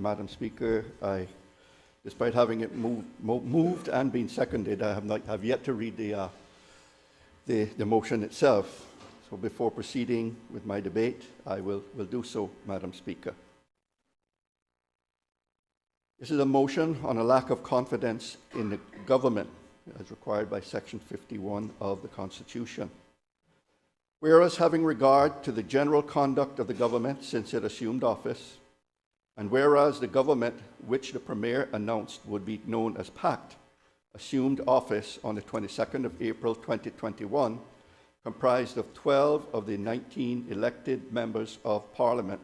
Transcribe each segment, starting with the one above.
Madam Speaker. Despite having it moved and been seconded, I have yet to read the motion itself. So before proceeding with my debate, I will do so, Madam Speaker. This is a motion on a lack of confidence in the government, as required by Section 51 of the Constitution. Whereas, having regard to the general conduct of the government since it assumed office, and whereas the government, which the Premier announced would be known as PACT, assumed office on the 22nd of April 2021, comprised of 12 of the 19 elected members of Parliament,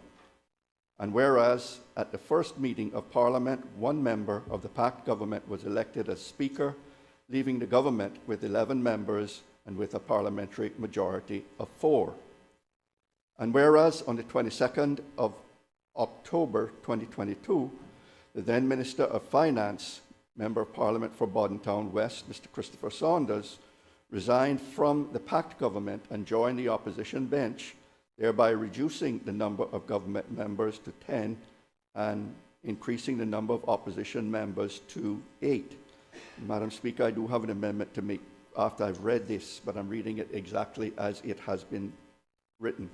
and whereas at the first meeting of Parliament, one member of the PACT government was elected as Speaker, leaving the government with 11 members and with a parliamentary majority of 4. And whereas on the 22nd of October 2022, the then Minister of Finance, Member of Parliament for Bodentown West, Mr. Christopher Saunders, resigned from the PACT government and joined the opposition bench, thereby reducing the number of government members to 10 and increasing the number of opposition members to 8. Madam Speaker, I do have an amendment to make after I've read this, but I'm reading it exactly as it has been written.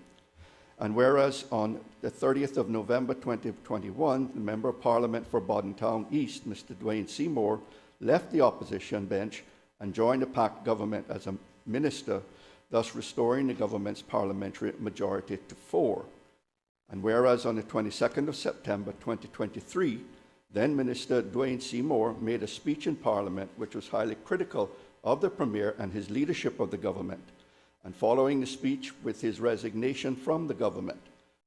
And whereas on the 30th of November 2021, the Member of Parliament for Bodentown East, Mr. Dwayne Seymour, left the opposition bench and joined the PACT government as a minister, thus restoring the government's parliamentary majority to 4. And whereas on the 22nd of September 2023, then Minister Dwayne Seymour made a speech in Parliament which was highly critical of the Premier and his leadership of the government, and following the speech with his resignation from the government,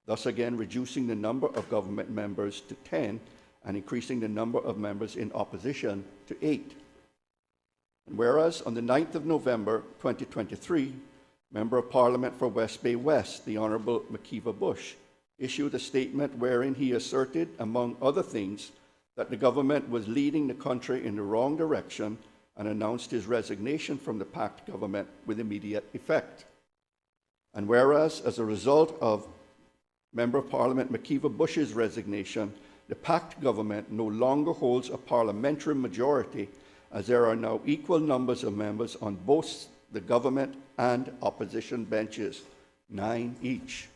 thus again reducing the number of government members to 10 and increasing the number of members in opposition to 8. And whereas on the 9th of November 2023, Member of Parliament for West Bay West, the Honourable McKeeva Bush, issued a statement wherein he asserted, among other things, that the government was leading the country in the wrong direction and announced his resignation from the PACT government with immediate effect. And whereas, as a result of Member of Parliament McKeeva Bush's resignation, the PACT government no longer holds a parliamentary majority, as there are now equal numbers of members on both the government and opposition benches, 9 each.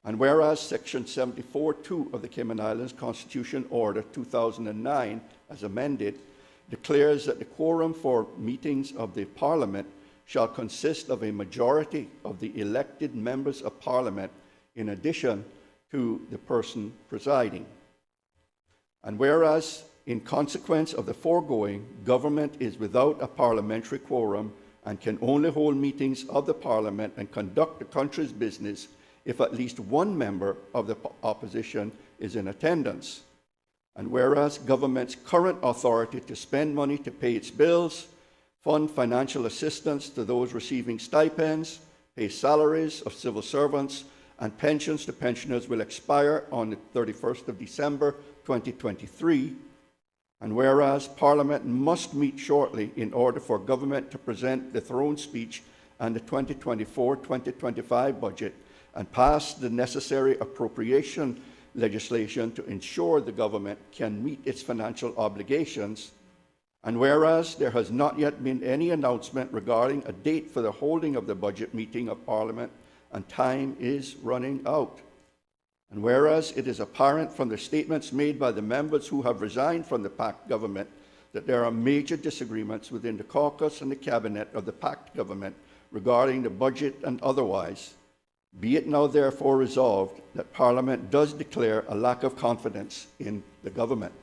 And whereas Section 74(2) of the Cayman Islands Constitution Order 2009, as amended, declares that the quorum for meetings of the Parliament shall consist of a majority of the elected members of Parliament in addition to the person presiding. And whereas, in consequence of the foregoing, government is without a parliamentary quorum and can only hold meetings of the Parliament and conduct the country's business if at least one member of the opposition is in attendance. And whereas government's current authority to spend money to pay its bills, fund financial assistance to those receiving stipends, pay salaries of civil servants, and pensions to pensioners will expire on the 31st of December 2023. And whereas Parliament must meet shortly in order for government to present the throne speech and the 2024-2025 budget and pass the necessary appropriation legislation to ensure the government can meet its financial obligations, and whereas there has not yet been any announcement regarding a date for the holding of the budget meeting of Parliament, and time is running out, and whereas it is apparent from the statements made by the members who have resigned from the PACT government that there are major disagreements within the caucus and the cabinet of the PACT government regarding the budget and otherwise, be it now therefore resolved that Parliament does declare a lack of confidence in the government.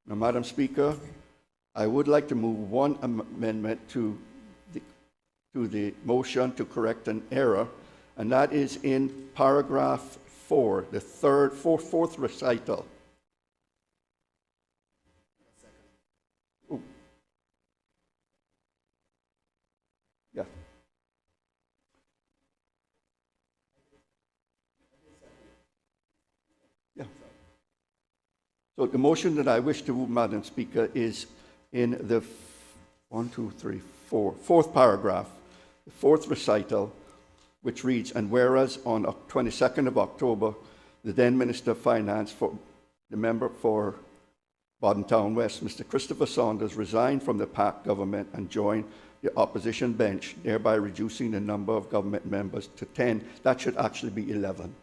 Now, Madam Speaker, I would like to move one amendment to the motion to correct an error, and that is in paragraph 4, the fourth recital. Yeah. Yeah. So the motion that I wish to move, Madam Speaker, is in the fourth paragraph, the fourth recital, which reads, and whereas on 22nd of October, the then Minister of Finance for the member for Bodden Town West, Mr. Christopher Saunders, resign from the PACT government and join the opposition bench, thereby reducing the number of government members to 10. That should actually be 11.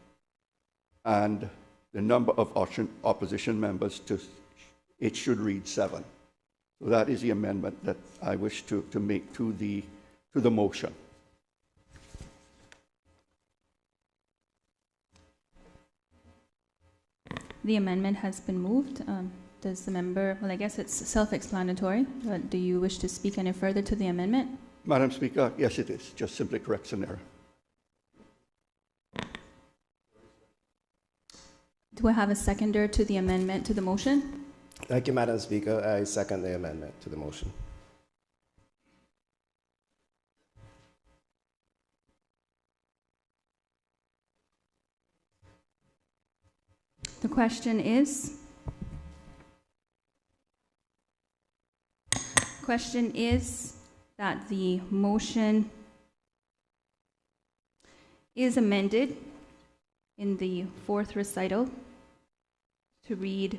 And the number of opposition members it should read 7. So that is the amendment that I wish to make to the motion. The amendment has been moved. Does the member, well, I guess it's self-explanatory, but do you wish to speak any further to the amendment? Madam Speaker, yes it is. Just simply corrects an error. Do I have a seconder to the amendment to the motion? Thank you, Madam Speaker. I second the amendment to the motion. The question is that the motion is amended in the 4th recital to read,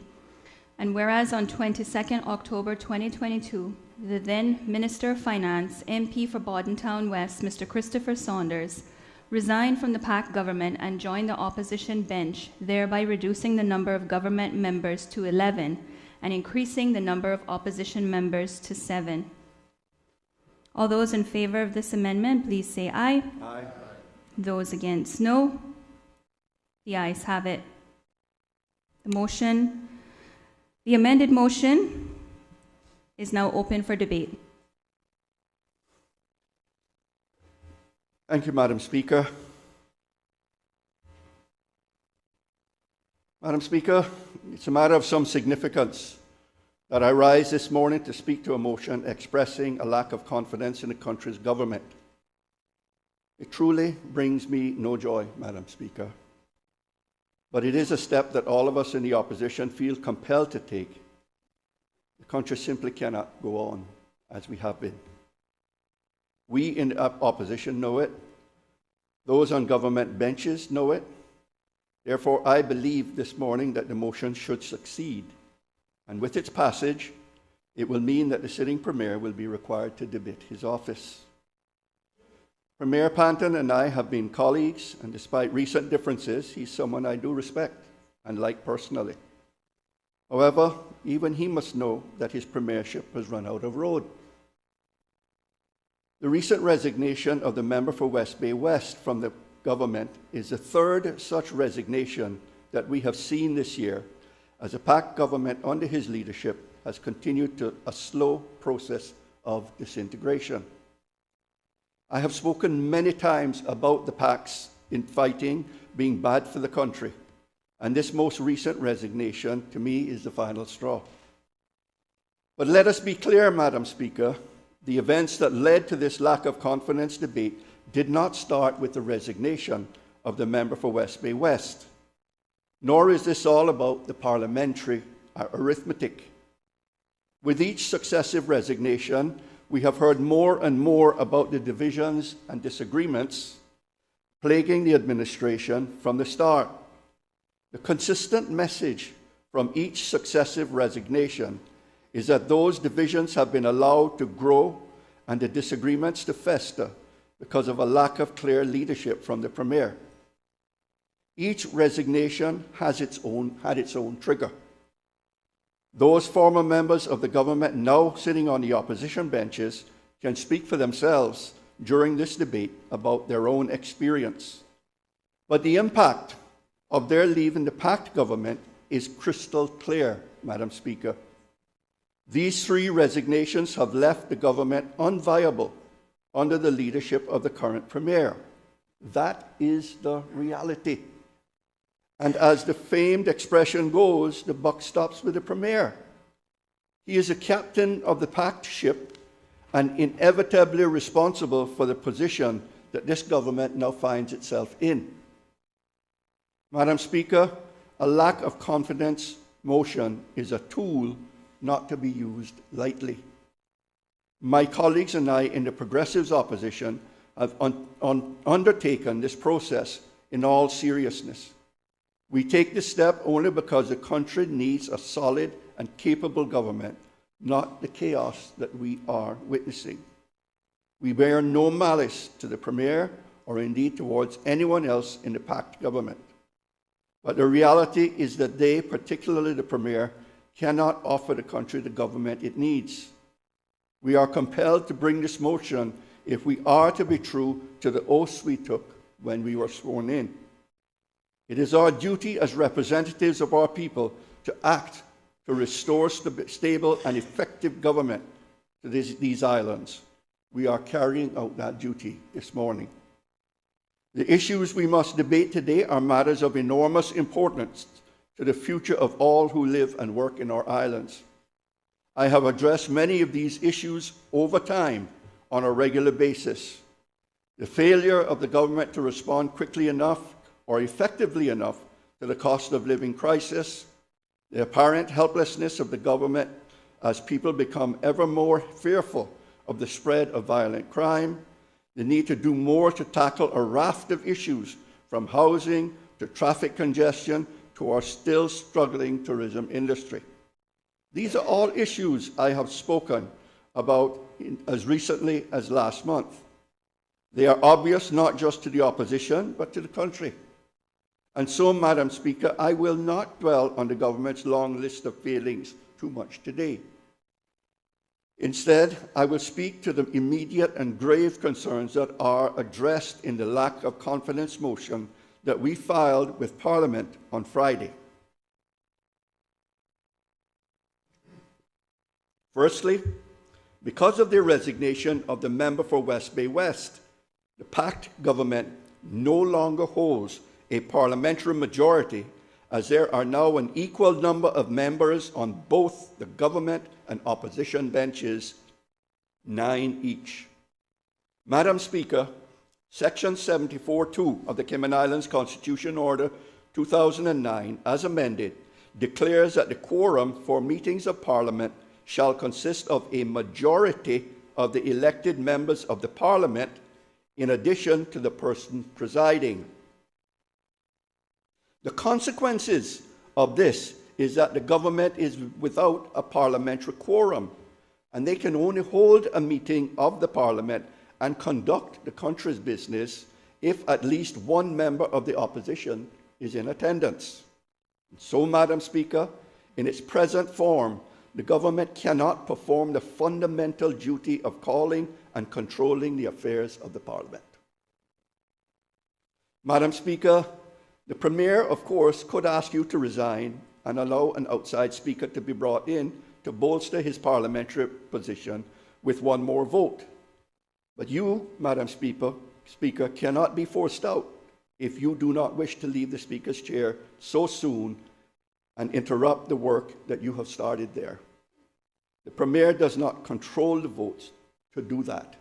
and whereas on 22nd October 2022, the then Minister of Finance, MP for Bodden Town West, Mr. Christopher Saunders, resigned from the PACT government and joined the opposition bench, thereby reducing the number of government members to 11 and increasing the number of opposition members to 7. All those in favor of this amendment, please say aye. Aye. Those against, no. The ayes have it. The amended motion is now open for debate. Thank you, Madam Speaker. Madam Speaker, it's a matter of some significance that I rise this morning to speak to a motion expressing a lack of confidence in the country's government. It truly brings me no joy, Madam Speaker. But it is a step that all of us in the opposition feel compelled to take. The country simply cannot go on as we have been. We in the opposition know it. Those on government benches know it. Therefore, I believe this morning that the motion should succeed. And with its passage, it will mean that the sitting Premier will be required to demit his office. Premier Panton and I have been colleagues, and despite recent differences, he's someone I do respect and like personally. However, even he must know that his premiership has run out of road. The recent resignation of the member for West Bay West from the government is the 3rd such resignation that we have seen this year, as the PACT government under his leadership has continued to a slow process of disintegration. I have spoken many times about the PACT's infighting being bad for the country, and this most recent resignation to me is the final straw. But let us be clear, Madam Speaker, the events that led to this lack of confidence debate did not start with the resignation of the member for West Bay West, nor is this all about the parliamentary arithmetic. With each successive resignation, we have heard more and more about the divisions and disagreements plaguing the administration from the start. The consistent message from each successive resignation is that those divisions have been allowed to grow and the disagreements to fester because of a lack of clear leadership from the Premier. Each resignation had its own trigger. Those former members of the government now sitting on the opposition benches can speak for themselves during this debate about their own experience. But the impact of their leaving the PACT government is crystal clear, Madam Speaker. These 3 resignations have left the government unviable under the leadership of the current Premier. That is the reality. And as the famed expression goes, the buck stops with the Premier. He is the captain of the PACT ship and inevitably responsible for the position that this government now finds itself in. Madam Speaker, a lack of confidence motion is a tool not to be used lightly. My colleagues and I in the Progressives opposition have undertaken this process in all seriousness. We take this step only because the country needs a solid and capable government, not the chaos that we are witnessing. We bear no malice to the Premier or indeed towards anyone else in the PACT government. But the reality is that they, particularly the Premier, cannot offer the country the government it needs. We are compelled to bring this motion if we are to be true to the oaths we took when we were sworn in. It is our duty as representatives of our people to act to restore stable and effective government to these islands. We are carrying out that duty this morning. The issues we must debate today are matters of enormous importance to the future of all who live and work in our islands. I have addressed many of these issues over time on a regular basis. The failure of the government to respond quickly enough or effectively enough to the cost of living crisis, the apparent helplessness of the government as people become ever more fearful of the spread of violent crime, the need to do more to tackle a raft of issues from housing to traffic congestion to our still struggling tourism industry. These are all issues I have spoken about as recently as last month. They are obvious not just to the opposition, but to the country. And so, Madam Speaker, I will not dwell on the government's long list of failings too much today. Instead, I will speak to the immediate and grave concerns that are addressed in the lack of confidence motion that we filed with Parliament on Friday. Firstly, because of the resignation of the member for West Bay West, the PACT government no longer holds a parliamentary majority, as there are now an equal number of members on both the government and opposition benches, 9 each. Madam Speaker, Section 74(2) of the Cayman Islands Constitution Order 2009, as amended, declares that the quorum for meetings of Parliament shall consist of a majority of the elected members of the Parliament in addition to the person presiding. The consequences of this is that the government is without a parliamentary quorum, and they can only hold a meeting of the Parliament and conduct the country's business if at least one member of the opposition is in attendance. So, Madam Speaker, in its present form, the government cannot perform the fundamental duty of calling and controlling the affairs of the Parliament. Madam Speaker, the Premier, of course, could ask you to resign and allow an outside speaker to be brought in to bolster his parliamentary position with one more vote. But you, Madam Speaker, cannot be forced out if you do not wish to leave the Speaker's chair so soon and interrupt the work that you have started there. The Premier does not control the votes to do that.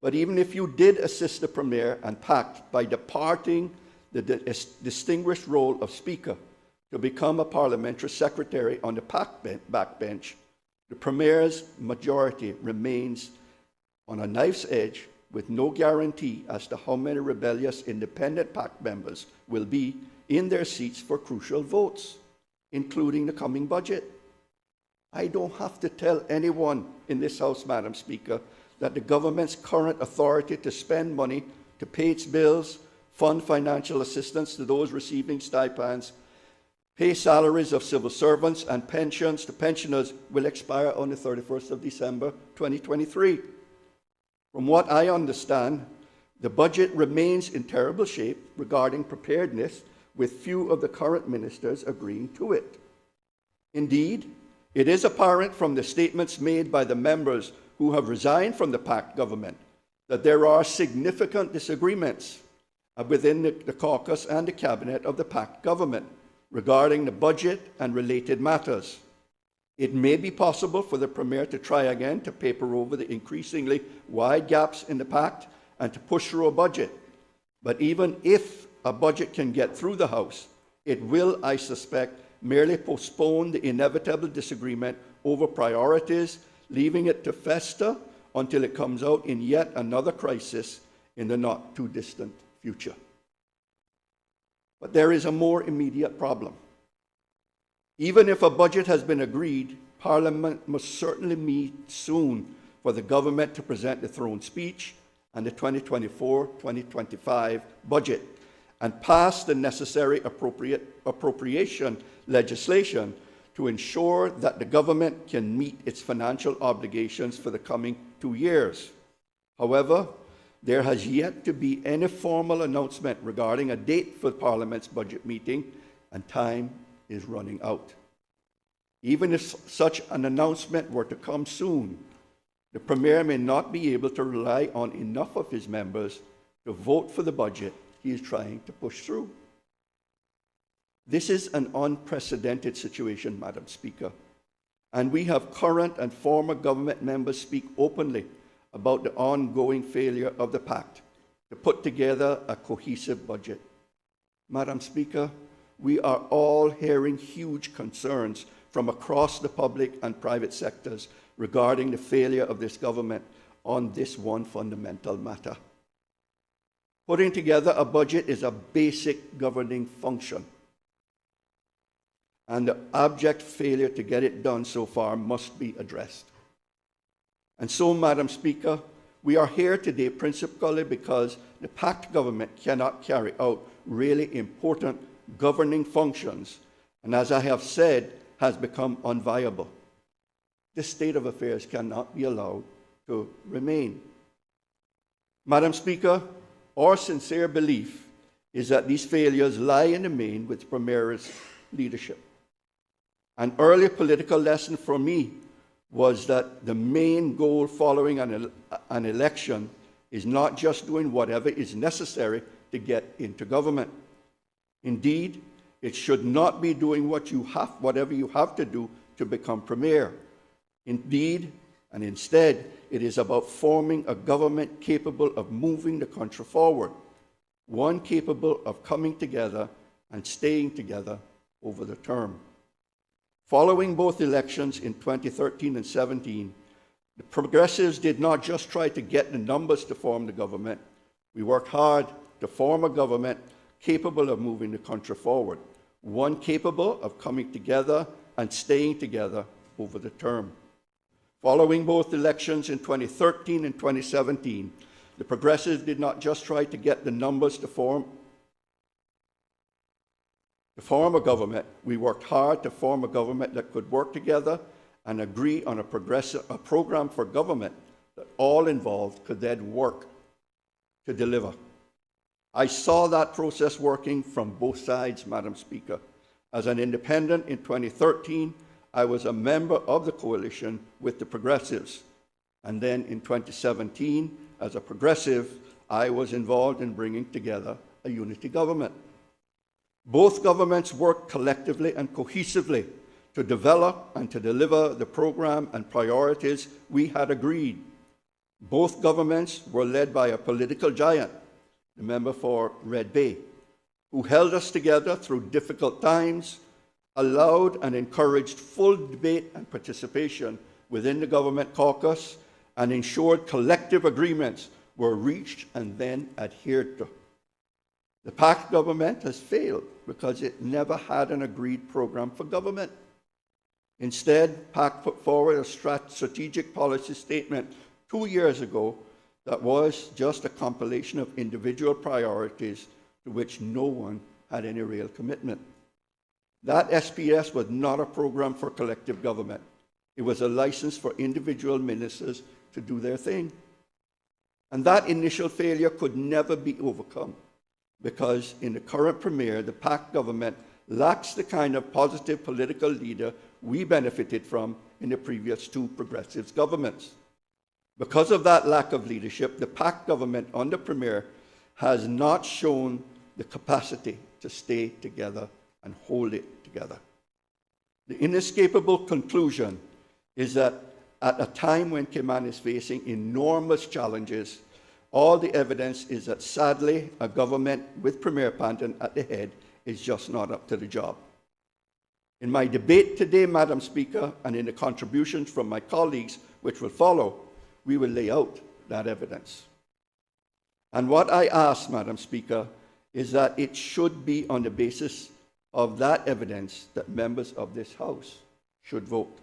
But even if you did assist the Premier and PACT by departing the distinguished role of Speaker to become a parliamentary secretary on the PACT backbench, the Premier's majority remains on a knife's edge with no guarantee as to how many rebellious independent PACT members will be in their seats for crucial votes, including the coming budget. I don't have to tell anyone in this House, Madam Speaker, that the government's current authority to spend money to pay its bills, fund financial assistance to those receiving stipends, pay salaries of civil servants and pensions to pensioners will expire on the 31st of December 2023. From what I understand, the budget remains in terrible shape regarding preparedness, with few of the current ministers agreeing to it. Indeed, it is apparent from the statements made by the members who have resigned from the PACT government that there are significant disagreements within the caucus and the cabinet of the PACT government regarding the budget and related matters. It may be possible for the Premier to try again to paper over the increasingly wide gaps in the PACT and to push through a budget. But even if a budget can get through the House, it will, I suspect, merely postpone the inevitable disagreement over priorities, leaving it to fester until it comes out in yet another crisis in the not-too-distant future. But there is a more immediate problem. Even if a budget has been agreed, Parliament must certainly meet soon for the government to present the throne speech and the 2024-2025 budget and pass the necessary appropriation legislation to ensure that the government can meet its financial obligations for the coming 2 years. However, there has yet to be any formal announcement regarding a date for Parliament's budget meeting, and time is running out. Even if such an announcement were to come soon, the Premier may not be able to rely on enough of his members to vote for the budget he is trying to push through. This is an unprecedented situation, Madam Speaker, and we have current and former government members speak openly about the ongoing failure of the PACT to put together a cohesive budget. Madam Speaker, we are all hearing huge concerns from across the public and private sectors regarding the failure of this government on this one fundamental matter. Putting together a budget is a basic governing function, and the abject failure to get it done so far must be addressed. And so, Madam Speaker, we are here today principally because the PACT government cannot carry out really important governing functions, and as I have said, has become unviable. This state of affairs cannot be allowed to remain. Madam Speaker, our sincere belief is that these failures lie in the main with the Premier's leadership. An early political lesson for me was that the main goal following an election is not just doing whatever is necessary to get into government. Indeed, it should not be doing whatever you have to do to become Premier. Indeed, and instead, it is about forming a government capable of moving the country forward, one capable of coming together and staying together over the term. Following both elections in 2013 and 2017, the Progressives did not just try to get the numbers to form the government. We worked hard to form a government capable of moving the country forward, one capable of coming together and staying together over the term. Following both elections in 2013 and 2017, the Progressives did not just try to get the numbers to form a government. We worked hard to form a government that could work together and agree on a program for government that all involved could then work to deliver. I saw that process working from both sides, Madam Speaker. As an independent in 2013, I was a member of the coalition with the Progressives. And then in 2017, as a Progressive, I was involved in bringing together a unity government. Both governments worked collectively and cohesively to develop and to deliver the program and priorities we had agreed. Both governments were led by a political giant, the member for Red Bay, who held us together through difficult times, allowed and encouraged full debate and participation within the government caucus, and ensured collective agreements were reached and then adhered to. The PACT government has failed because it never had an agreed program for government. Instead, PACT put forward a strategic policy statement 2 years ago that was just a compilation of individual priorities to which no one had any real commitment. That SPS was not a program for collective government. It was a license for individual ministers to do their thing. And that initial failure could never be overcome because in the current Premier, the PACT government lacks the kind of positive political leader we benefited from in the previous two Progressives governments. Because of that lack of leadership, the PACT government under Premier has not shown the capacity to stay together and hold it together. The inescapable conclusion is that at a time when Cayman is facing enormous challenges, all the evidence is that sadly a government with Premier Panton at the head is just not up to the job. In my debate today, Madam Speaker, and in the contributions from my colleagues which will follow, we will lay out that evidence. And what I ask, Madam Speaker, is that it should be on the basis of that evidence that members of this House should vote.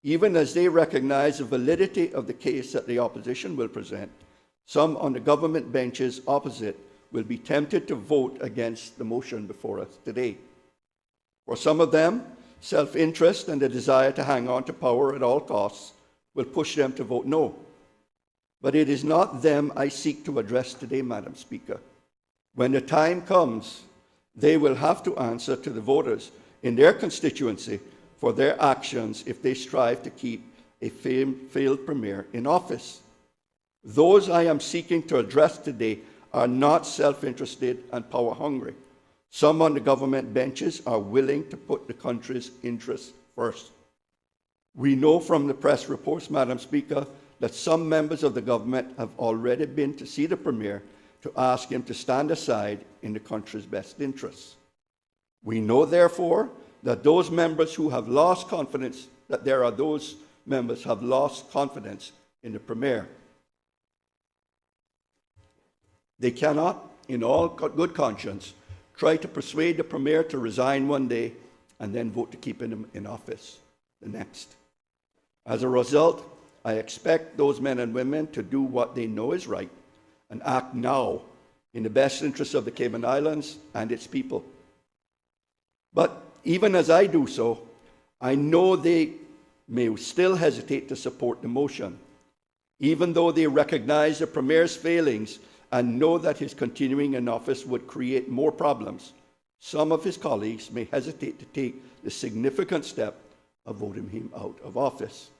Even as they recognize the validity of the case that the opposition will present, some on the government benches opposite will be tempted to vote against the motion before us today. For some of them, self-interest and the desire to hang on to power at all costs will push them to vote no. But it is not them I seek to address today, Madam Speaker. When the time comes, they will have to answer to the voters in their constituency for their actions if they strive to keep a failed premier in office. Those I am seeking to address today are not self-interested and power-hungry. Some on the government benches are willing to put the country's interests first. We know from the press reports, Madam Speaker, that some members of the government have already been to see the Premier to ask him to stand aside in the country's best interests. We know, therefore, that those members who have lost confidence, that there are those members who have lost confidence in the Premier. They cannot, in all good conscience, try to persuade the Premier to resign one day and then vote to keep him in office the next. As a result, I expect those men and women to do what they know is right and act now in the best interests of the Cayman Islands and its people. But even as I do so, I know they may still hesitate to support the motion, even though they recognize the Premier's failings and know that his continuing in office would create more problems. Some of his colleagues may hesitate to take the significant step of voting him out of office.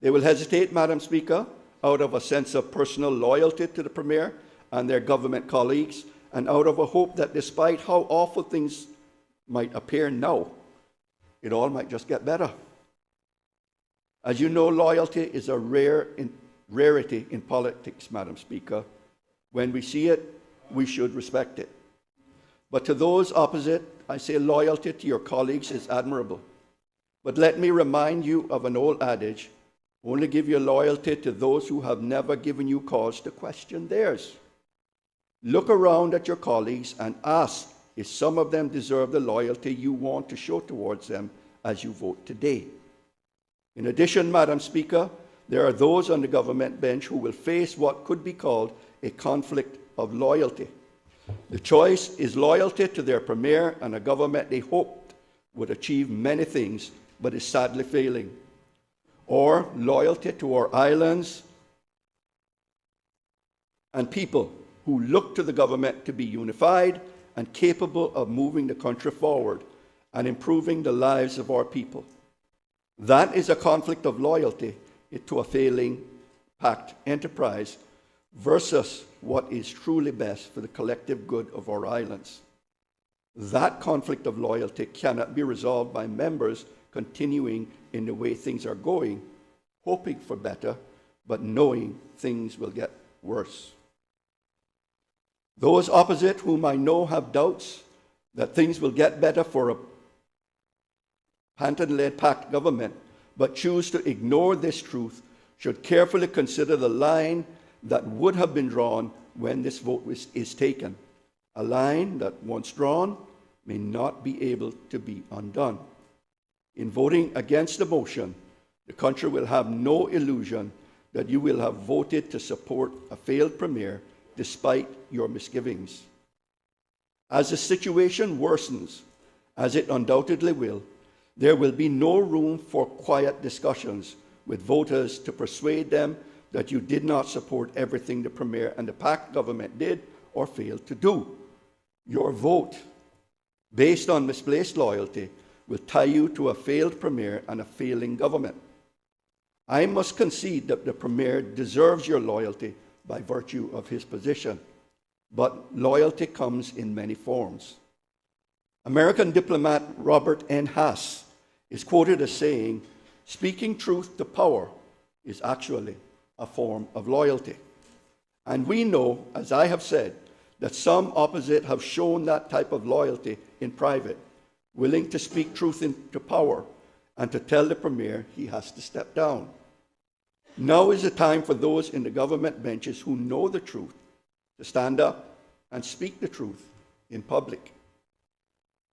They will hesitate, Madam Speaker, out of a sense of personal loyalty to the Premier and their government colleagues, and out of a hope that despite how awful things might appear now, it all might just get better. As you know, loyalty is a rarity in politics, Madam Speaker. When we see it, we should respect it. But to those opposite, I say loyalty to your colleagues is admirable. But let me remind you of an old adage: only give your loyalty to those who have never given you cause to question theirs. Look around at your colleagues and ask if some of them deserve the loyalty you want to show towards them as you vote today. In addition, Madam Speaker, there are those on the government bench who will face what could be called a conflict of loyalty. The choice is loyalty to their Premier and a government they hoped would achieve many things but is sadly failing, or loyalty to our islands and people who look to the government to be unified and capable of moving the country forward and improving the lives of our people. That is a conflict of loyalty to a failing PACT enterprise versus what is truly best for the collective good of our islands. That conflict of loyalty cannot be resolved by members continuing in the way things are going, hoping for better, but knowing things will get worse. Those opposite whom I know have doubts that things will get better for a Panton-led PACT government, but choose to ignore this truth, should carefully consider the line that would have been drawn when this vote is taken. A line that, once drawn, may not be able to be undone. In voting against the motion, the country will have no illusion that you will have voted to support a failed Premier despite your misgivings. As the situation worsens, as it undoubtedly will, there will be no room for quiet discussions with voters to persuade them that you did not support everything the Premier and the PACT government did or failed to do. Your vote, based on misplaced loyalty, will tie you to a failed Premier and a failing government. I must concede that the Premier deserves your loyalty by virtue of his position, but loyalty comes in many forms. American diplomat Robert N. Haas is quoted as saying, "Speaking truth to power is actually a form of loyalty." And we know, as I have said, that some opposite have shown that type of loyalty in private, willing to speak truth into power and to tell the Premier he has to step down. Now is the time for those in the government benches who know the truth to stand up and speak the truth in public.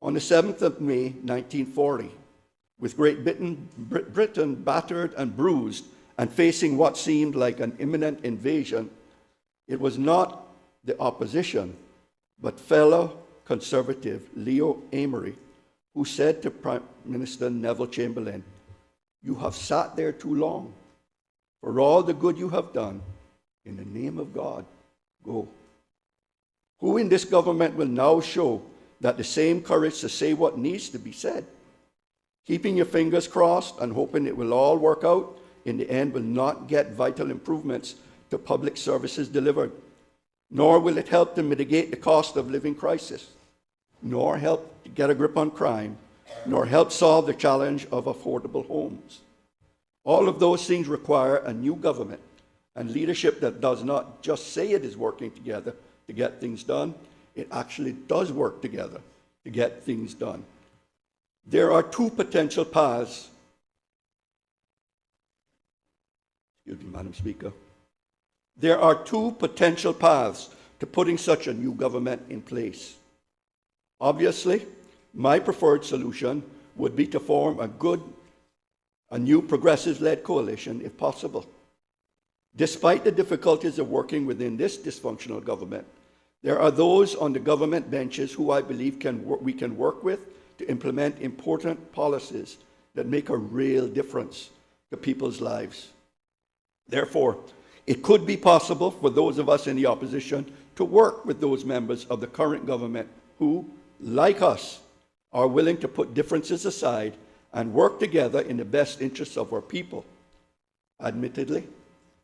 On the 7th of May, 1940, with Great Britain battered and bruised and facing what seemed like an imminent invasion, it was not the opposition, but fellow Conservative Leo Amery who said to Prime Minister Neville Chamberlain, "You have sat there too long. For all the good you have done, in the name of God, go." Who in this government will now show that the same courage to say what needs to be said? Keeping your fingers crossed and hoping it will all work out in the end will not get vital improvements to public services delivered, nor will it help to mitigate the cost of living crisis, nor help to get a grip on crime, nor help solve the challenge of affordable homes. All of those things require a new government and leadership that does not just say it is working together to get things done, it actually does work together to get things done. There are two potential paths. Excuse me, Madam Speaker. There are two potential paths to putting such a new government in place. Obviously, my preferred solution would be to form a new progressive-led coalition if possible. Despite the difficulties of working within this dysfunctional government, there are those on the government benches who I believe we can work with to implement important policies that make a real difference to people's lives. Therefore, it could be possible for those of us in the opposition to work with those members of the current government who, like us, are willing to put differences aside and work together in the best interests of our people. Admittedly,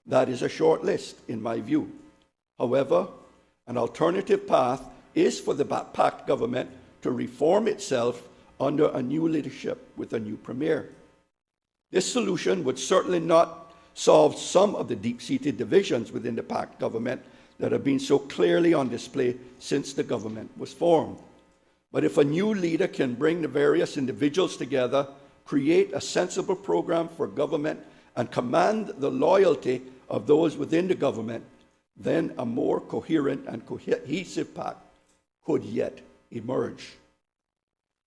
that is a short list in my view. However, an alternative path is for the PACT government to reform itself under a new leadership with a new premier. This solution would certainly not solve some of the deep-seated divisions within the PACT government that have been so clearly on display since the government was formed. But if a new leader can bring the various individuals together, create a sensible program for government, and command the loyalty of those within the government, then a more coherent and cohesive PACT could yet emerge.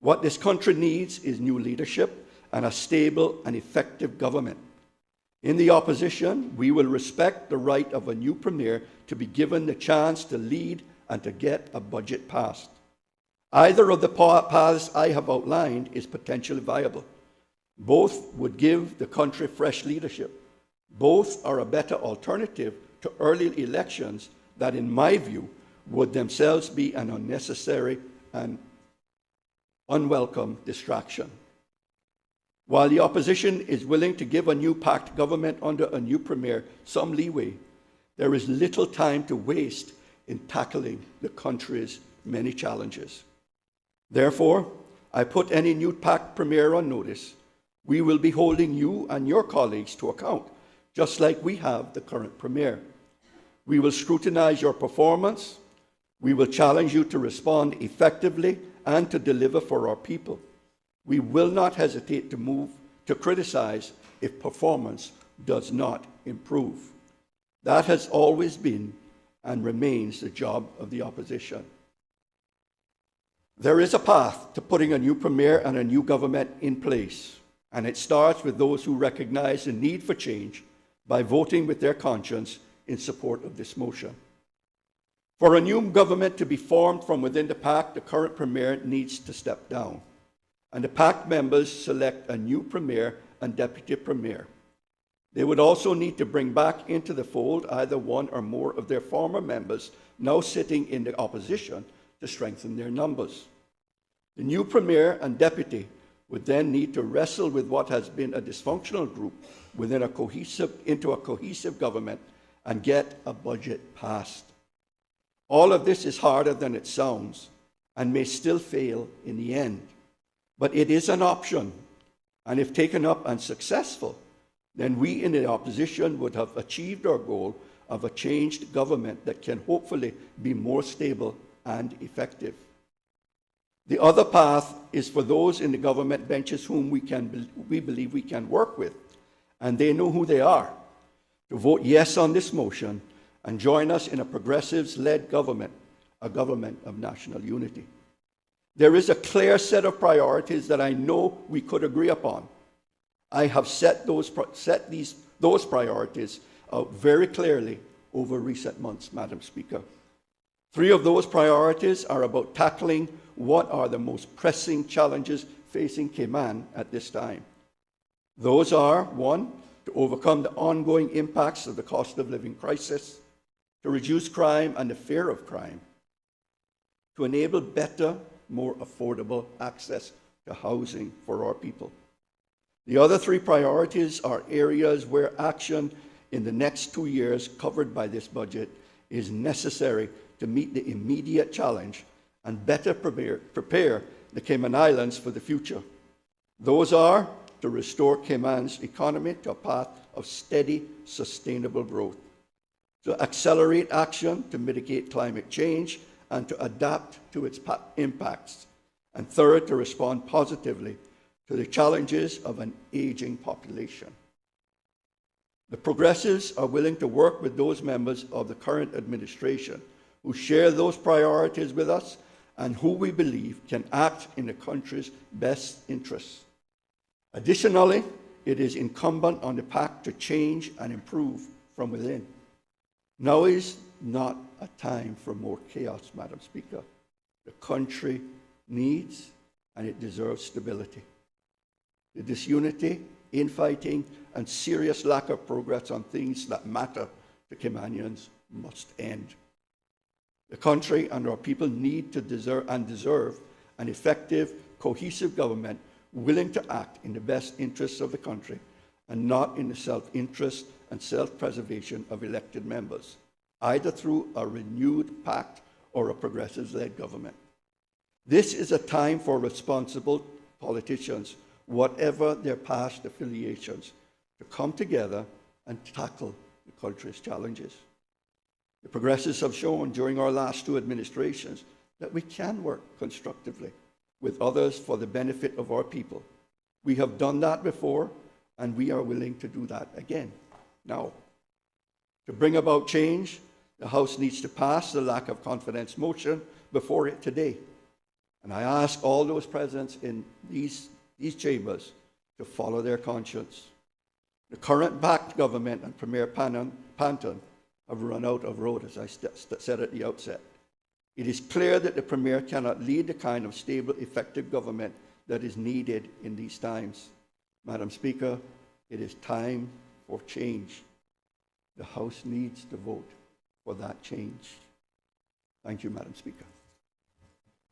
What this country needs is new leadership and a stable and effective government. In the opposition, we will respect the right of a new premier to be given the chance to lead and to get a budget passed. Either of the paths I have outlined is potentially viable. Both would give the country fresh leadership. Both are a better alternative to early elections that, in my view, would themselves be an unnecessary and unwelcome distraction. While the opposition is willing to give a new PACT government under a new premier some leeway, there is little time to waste in tackling the country's many challenges. Therefore, I put any new PACT premier on notice. We will be holding you and your colleagues to account, just like we have the current premier. We will scrutinize your performance. We will challenge you to respond effectively and to deliver for our people. We will not hesitate to criticize if performance does not improve. That has always been and remains the job of the opposition. There is a path to putting a new premier and a new government in place, and it starts with those who recognize the need for change by voting with their conscience in support of this motion. For a new government to be formed from within the PACT, the current premier needs to step down, and the PACT members select a new premier and deputy premier. They would also need to bring back into the fold either one or more of their former members now sitting in the opposition to strengthen their numbers. The new premier and deputy would then need to wrestle with what has been a dysfunctional group into a cohesive government and get a budget passed. All of this is harder than it sounds and may still fail in the end. But it is an option, and if taken up and successful, then we in the opposition would have achieved our goal of a changed government that can hopefully be more stable and effective. The other path is for those in the government benches whom we believe we can work with, and they know who they are, to vote yes on this motion and join us in a progressives-led government, a government of national unity. There is a clear set of priorities that I know we could agree upon. I have set those priorities out very clearly over recent months, Madam Speaker. 3 of those priorities are about tackling what are the most pressing challenges facing Cayman at this time. Those are, 1, to overcome the ongoing impacts of the cost of living crisis, to reduce crime and the fear of crime, to enable better, more affordable access to housing for our people. The other 3 priorities are areas where action in the next 2 years covered by this budget is necessary to meet the immediate challenge and better prepare the Cayman Islands for the future. Those are to restore Cayman's economy to a path of steady, sustainable growth, to accelerate action to mitigate climate change and to adapt to its impacts, and 3rd, to respond positively to the challenges of an aging population. The Progressives are willing to work with those members of the current administration who share those priorities with us and who we believe can act in the country's best interests. Additionally, it is incumbent on the PACT to change and improve from within. Now is not a time for more chaos, Madam Speaker. The country needs and it deserves stability. The disunity, infighting, and serious lack of progress on things that matter to Caymanians must end. The country and our people need to deserve an effective, cohesive government willing to act in the best interests of the country and not in the self-interest and self-preservation of elected members, either through a renewed PACT or a Progressives-led government. This is a time for responsible politicians, whatever their past affiliations, to come together and tackle the country's challenges. The Progressives have shown during our last 2 administrations that we can work constructively with others for the benefit of our people. We have done that before, and we are willing to do that again now. To bring about change, the House needs to pass the lack of confidence motion before it today. And I ask all those present in these chambers to follow their conscience. The current PACT government and Premier Panton have run out of road, as I said at the outset. It is clear that the Premier cannot lead the kind of stable, effective government that is needed in these times. Madam Speaker, it is time for change. The House needs to vote for that change. Thank you, Madam Speaker.